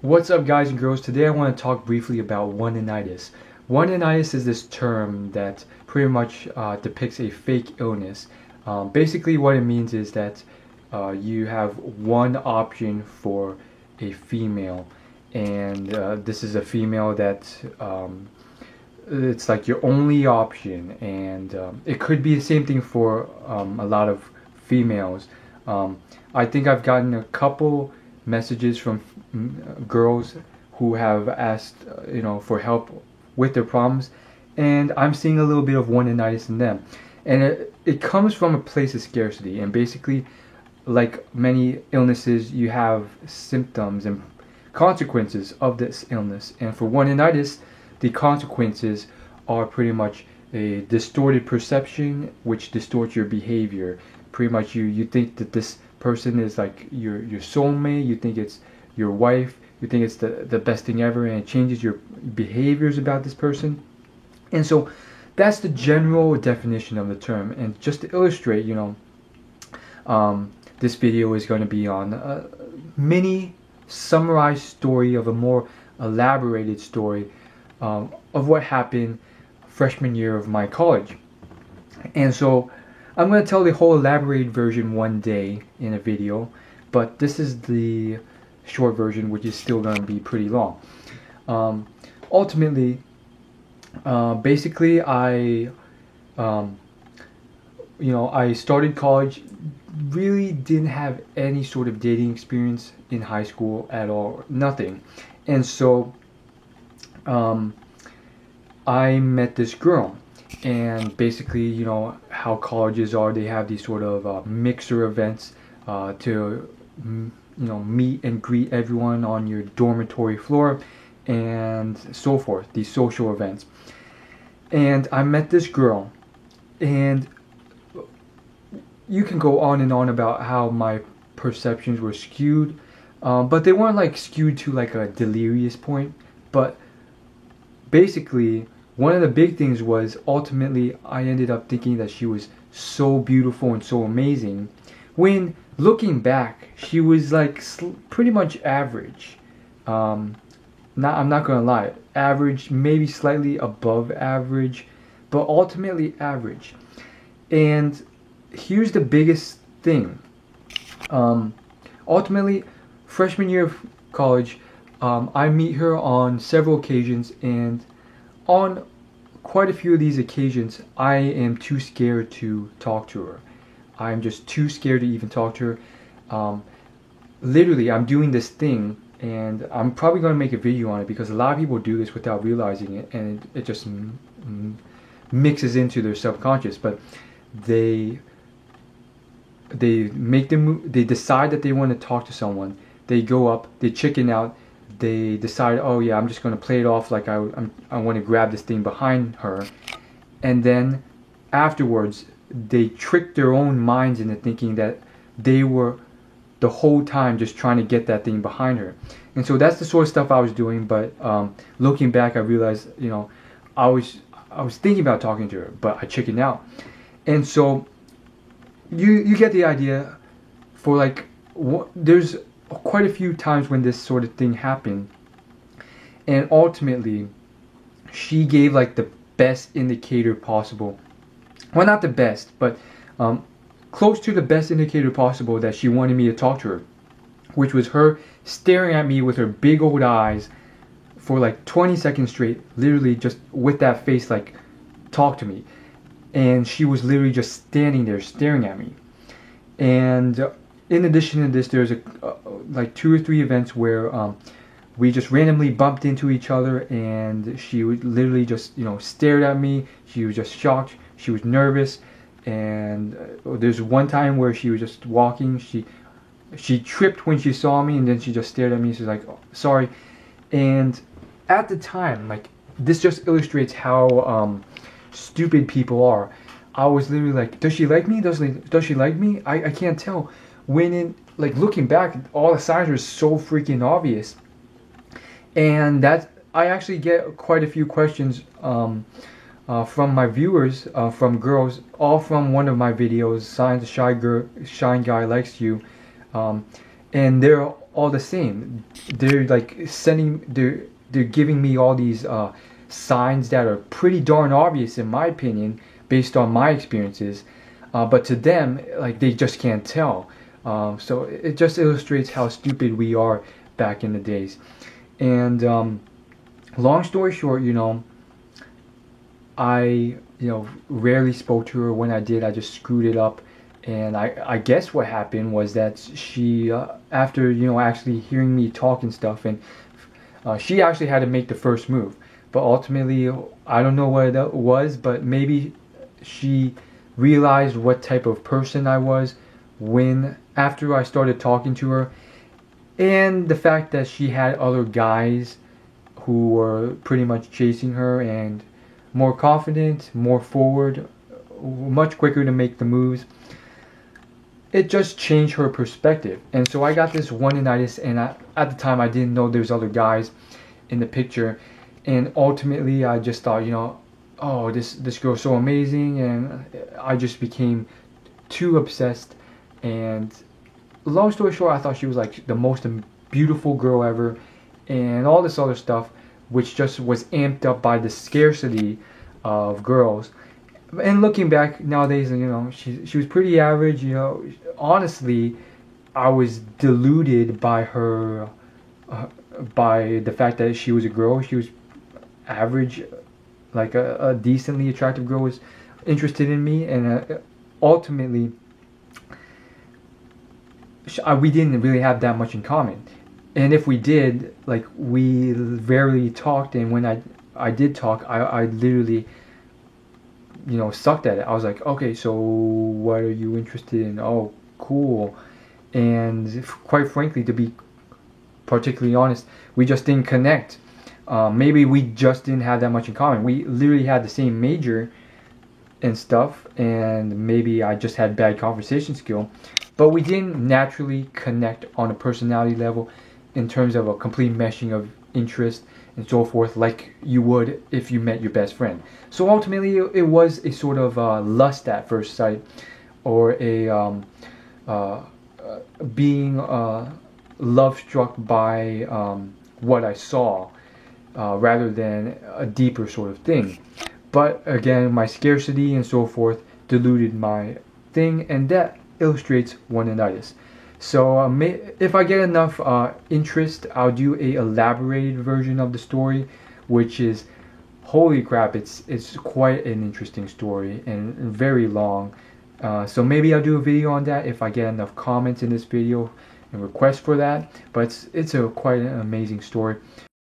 What's up, guys and girls? Today I want to talk briefly about one-initis. One-initis is this term that pretty much depicts a fake illness. Basically what it means is that you have one option for a female, and this is a female that it's like your only option, and it could be the same thing for a lot of females. I think I've gotten a couple messages from girls who have asked, for help with their problems, and I'm seeing a little bit of one-initis in them, and it comes from a place of scarcity. And basically, like many illnesses, you have symptoms and consequences of this illness, and for one-initis, the consequences are pretty much a distorted perception, which distorts your behavior. Pretty much you think that this person is like your soulmate, you think it's your wife, you think it's the best thing ever, and it changes your behaviors about this person. And so that's the general definition of the term. And just to illustrate, this video is going to be on a mini summarized story of a more elaborated story of what happened freshman year of my college. And so I'm going to tell the whole elaborated version one day in a video, but this is the short version, which is still going to be pretty long. Ultimately, basically, I started college, really didn't have any sort of dating experience in high school at all, nothing. And so I met this girl. And basically, how colleges are, they have these sort of mixer events to meet and greet everyone on your dormitory floor and so forth, these social events. And I met this girl, and you can go on and on about how my perceptions were skewed, but they weren't like skewed to like a delirious point. But basically, one of the big things was, ultimately, I ended up thinking that she was so beautiful and so amazing, when looking back, she was like pretty much average. I'm not gonna lie, average, maybe slightly above average, but ultimately average. And here's the biggest thing. Ultimately, freshman year of college, I meet her on several occasions, and on quite a few of these occasions, I am too scared to talk to her. I'm just too scared to even talk to her. Literally, I'm doing this thing, and I'm probably going to make a video on it, because a lot of people do this without realizing it, and it just mixes into their subconscious. But they decide that they want to talk to someone. They go up, they chicken out. They decide, oh yeah, I'm just going to play it off like I want to grab this thing behind her. And then afterwards, they trick their own minds into thinking that they were the whole time just trying to get that thing behind her. And so that's the sort of stuff I was doing. But looking back, I realized, I was thinking about talking to her, but I chickened out. And so you get the idea. For like, there's quite a few times when this sort of thing happened, and ultimately she gave like the best indicator possible. Well, not the best, but close to the best indicator possible that she wanted me to talk to her, which was her staring at me with her big old eyes for like 20 seconds straight, literally just with that face like, talk to me. And she was literally just standing there staring at me. And in addition to this, there's like 2 or 3 events where we just randomly bumped into each other, and she would literally just stared at me. She was just shocked. She was nervous. And there's one time where she was just walking. She tripped when she saw me, and then she just stared at me. She's like, oh, sorry. And at the time, like, this just illustrates how stupid people are. I was literally like, does she like me? Does she like me? I can't tell. When looking back, all the signs were so freaking obvious. And that, I actually get quite a few questions from my viewers, from girls, all from one of my videos, Signs a Shy Guy Likes You. And they're all the same. They're like they're giving me all these signs that are pretty darn obvious in my opinion, based on my experiences. But to them, like, they just can't tell. So it just illustrates how stupid we are back in the days. And long story short, I rarely spoke to her. When I did, I just screwed it up. And I guess what happened was that she, after actually hearing me talk and stuff, and she actually had to make the first move. But ultimately, I don't know what it was, but maybe she realized what type of person I was when after I started talking to her, and the fact that she had other guys who were pretty much chasing her and more confident, more forward, much quicker to make the moves. It just changed her perspective. And so I got this one-initis, and at the time I didn't know there's other guys in the picture. And ultimately I just thought, oh, this girl's so amazing, and I just became too obsessed. And long story short, I thought she was like the most beautiful girl ever, and all this other stuff, which just was amped up by the scarcity of girls. And looking back nowadays, she was pretty average. Honestly, I was deluded by her, by the fact that she was a girl. She was average, like a decently attractive girl was interested in me, and ultimately, we didn't really have that much in common. And if we did, like, we rarely talked. And when I did talk, I literally sucked at it. I was like, okay, so what are you interested in? Oh, cool. And quite frankly, to be particularly honest, we just didn't connect. Maybe we just didn't have that much in common. We literally had the same major and stuff, and maybe I just had bad conversation skill, but we didn't naturally connect on a personality level in terms of a complete meshing of interest and so forth, like you would if you met your best friend. So ultimately, it was a sort of lust at first sight, or a being love struck by what I saw, rather than a deeper sort of thing. But again, my scarcity and so forth diluted my thing, and that illustrates one-initis. So if I get enough interest, I'll do a elaborated version of the story, which is, holy crap, it's quite an interesting story and very long. So maybe I'll do a video on that if I get enough comments in this video and requests for that. But it's quite an amazing story.